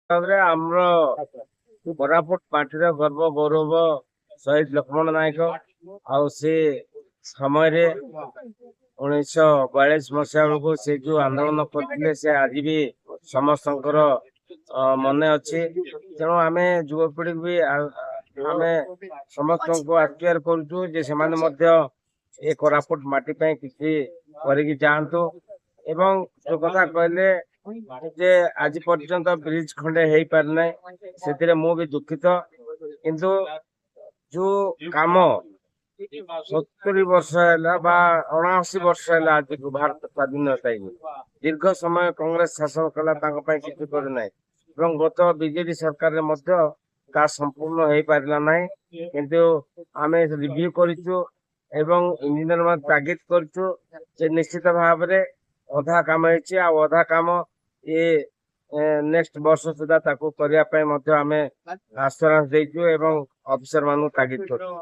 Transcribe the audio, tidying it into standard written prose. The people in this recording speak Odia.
ତାପରେ ଆମର କୋରାପୁଟ ମାଟିର ଗର୍ବ ଗୌରବ ଶହୀଦ ଲକ୍ଷ୍ମଣ ନାୟକ ଆଉ ସେ ସମୟରେ 1942 ବେଳକୁ ସେ ଯୋଉ ଆନ୍ଦୋଳନ କରିଥିଲେ ସେ ଆଜି ବି ସମସ୍ତଙ୍କର ମନେ ଅଛି। ତେଣୁ ଆମେ ଯୁବପିଢି ବି ଆମେ ସମସ୍ତଙ୍କୁ ଆସ୍ପିଆର କରୁଛୁ ଯେ ସେମାନେ ମଧ୍ୟ ଏ କୋରାପୁଟ ମାଟି ପାଇଁ କିଛି କରିକି ଯାଆନ୍ତୁ। ଏବଂ ଯୋଉ କଥା କହିଲେ ଯେ ଆଜି ପର୍ଯ୍ୟନ୍ତ ବ୍ରିଜ ଖଣ୍ଡେ ହେଇପାରିନାହିଁ, ସେଥିରେ ମୁଁ ବି ଦୁଃଖିତ। କିନ୍ତୁ ଯୋଉ କାମ 70 ବର୍ଷ ହେଲା ବା 79 ବର୍ଷ ହେଲା ଆଜିକୁ ଭାରତ ସ୍ୱାଧୀନତା ହେଇନି, ଦୀର୍ଘ ସମୟ କଂଗ୍ରେସ ଶାସନ କଲା, ତାଙ୍କ ପାଇଁ କିଛି କରିନାହିଁ। ଏବଂ ଗତ ବିଜେଡି ସରକାରରେ ମଧ୍ୟ ତାହା ସମ୍ପୂର୍ଣ୍ଣ ହେଇପାରିଲା ନାହିଁ। କିନ୍ତୁ ଆମେ ରିଭ୍ୟୁ କରିଛୁ ଏବଂ ଇଞ୍ଜିନିୟର ମାନେ ତାଗିଦ କରିଛୁ ଯେ ନିଶ୍ଚିତ ଭାବରେ ଅଧା କାମ ହେଇଛି, ଆଉ ଅଧା କାମ ଏ ନେକ୍ସଟ ବର୍ଷ ସୁଦ୍ଧା ତାକୁ କରିବା ପାଇଁ ମଧ୍ୟ ଆମେ ଆଶ୍ୱାସ ଦେଇଛୁ ଏବଂ ଅଫିସର ମାନଙ୍କୁ ତାଗିଦ କରୁଛୁ।